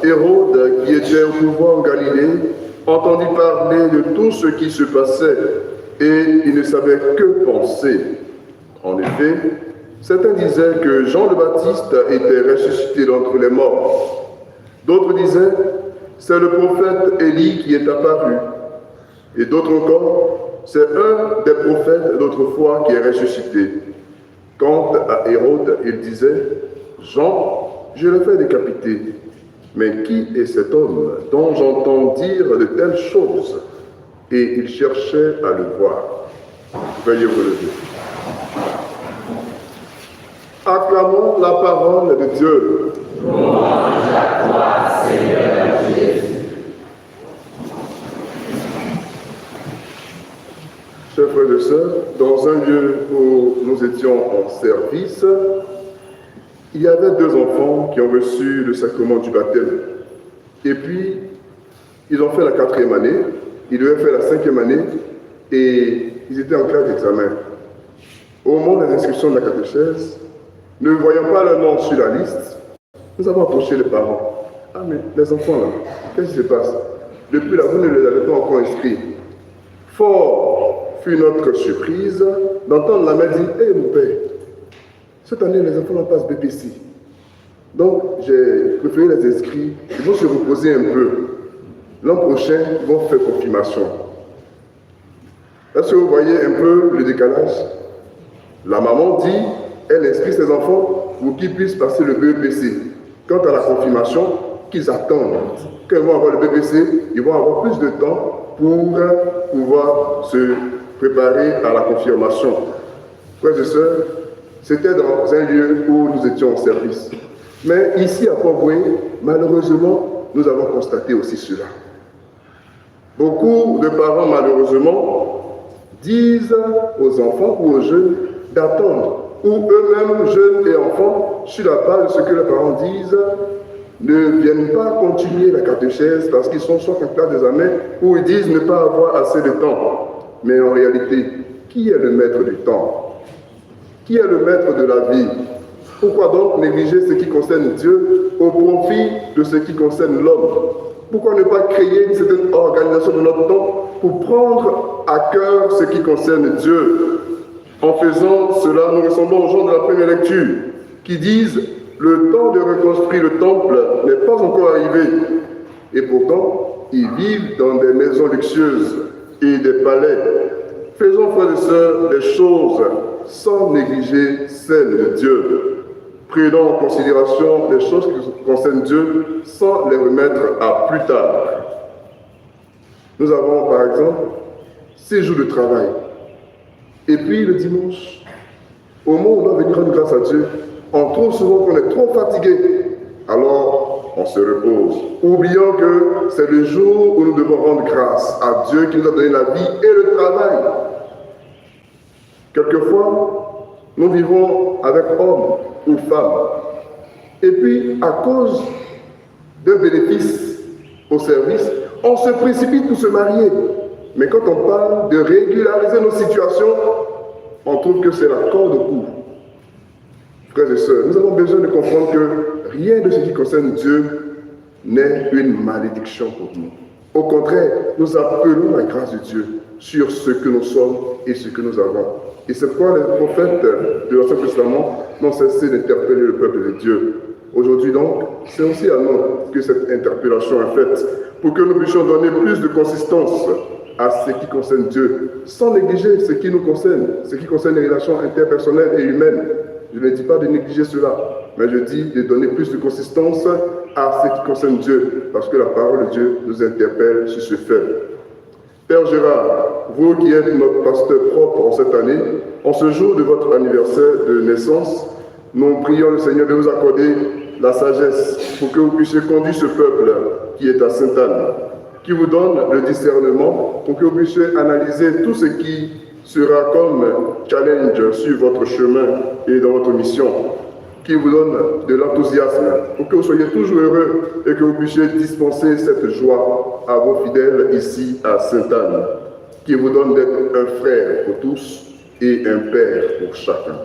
Hérode, qui était au pouvoir en Galilée, entendit parler de tout ce qui se passait et il ne savait que penser. En effet, certains disaient que Jean le Baptiste était ressuscité d'entre les morts. D'autres disaient, c'est le prophète Élie qui est apparu. Et d'autres encore, c'est un des prophètes d'autrefois qui est ressuscité. Quant à Hérode, il disait, Jean, je l'ai fait décapiter. Mais qui est cet homme dont j'entends dire de telles choses? Et il cherchait à le voir. Veuillez vous lever. Acclamons la parole de Dieu. Louange à toi, Seigneur Jésus. Chers frères et sœurs, dans un lieu où nous étions en service, il y avait 2 enfants qui ont reçu le sacrement du baptême. Et puis, ils ont fait la 4e année, ils devaient faire la 5e année, et ils étaient en classe d'examen. Au moment de l'inscription de la catéchèse, ne voyant pas leur nom sur la liste, nous avons approché les parents. Ah mais les enfants là, qu'est-ce qui se passe? Depuis là, vous ne les avez pas encore inscrits. Fort fut notre surprise d'entendre la mère dire, hé mon père, cette année les enfants n'ont pas ce BPC. Donc j'ai préféré les inscrire, ils vont se reposer un peu. L'an prochain, ils vont faire confirmation. Est-ce que vous voyez un peu le décalage? La maman dit, elle inscrit ses enfants pour qu'ils puissent passer le BEPC. Quant à la confirmation, qu'ils attendent. Quand ils vont avoir le BPC, ils vont avoir plus de temps pour pouvoir se préparer à la confirmation. Frères et sœurs, c'était dans un lieu où nous étions en service. Mais ici à Port-Boué, malheureusement, nous avons constaté aussi cela. Beaucoup de parents, malheureusement, disent aux enfants ou aux jeunes d'attendre, ou eux-mêmes, jeunes et enfants, sur la base de ce que les parents disent, ne viennent pas continuer la catéchèse parce qu'ils sont soit en classe d'examen ou ils disent ne pas avoir assez de temps. Mais en réalité, qui est le maître du temps? Qui est le maître de la vie? Pourquoi donc négliger ce qui concerne Dieu au profit de ce qui concerne l'homme? Pourquoi ne pas créer une certaine organisation de notre temps pour prendre à cœur ce qui concerne Dieu? En faisant cela, nous ressemblons aux gens de la première lecture qui disent « Le temps de reconstruire le temple n'est pas encore arrivé ». Et pourtant, ils vivent dans des maisons luxueuses et des palais. Faisons, frères et sœurs, des choses sans négliger celles de Dieu. Prenons en considération les choses qui concernent Dieu sans les remettre à plus tard. Nous avons par exemple 6 jours de travail. Et puis le dimanche, au moment où on doit venir rendre grâce à Dieu, on trouve souvent qu'on est trop fatigué. Alors on se repose, oubliant que c'est le jour où nous devons rendre grâce à Dieu qui nous a donné la vie et le travail. Quelquefois, nous vivons avec hommes ou femmes. Et puis, à cause d'un bénéfice au service, on se précipite pour se marier. Mais quand on parle de régulariser nos situations, on trouve que c'est la corde au cou. Frères et sœurs, nous avons besoin de comprendre que rien de ce qui concerne Dieu n'est une malédiction pour nous. Au contraire, nous appelons la grâce de Dieu sur ce que nous sommes et ce que nous avons. Et c'est pourquoi les prophètes de l'Ancien Testament n'ont cessé d'interpeller le peuple de Dieu. Aujourd'hui donc, c'est aussi à nous que cette interpellation est faite, pour que nous puissions donner plus de consistance à ce qui concerne Dieu, sans négliger ce qui nous concerne, ce qui concerne les relations interpersonnelles et humaines. Je ne dis pas de négliger cela, mais je dis de donner plus de consistance à ce qui concerne Dieu, parce que la parole de Dieu nous interpelle sur ce fait. Père Gérard, vous qui êtes notre pasteur propre en cette année, en ce jour de votre anniversaire de naissance, nous prions le Seigneur de vous accorder la sagesse pour que vous puissiez conduire ce peuple qui est à Sainte-Anne, qui vous donne le discernement pour que vous puissiez analyser tout ce qui sera comme challenge sur votre chemin et dans votre mission, qui vous donne de l'enthousiasme pour que vous soyez toujours heureux et que vous puissiez dispenser cette joie à vos fidèles ici à Sainte-Anne, qui vous donne d'être un frère pour tous et un père pour chacun.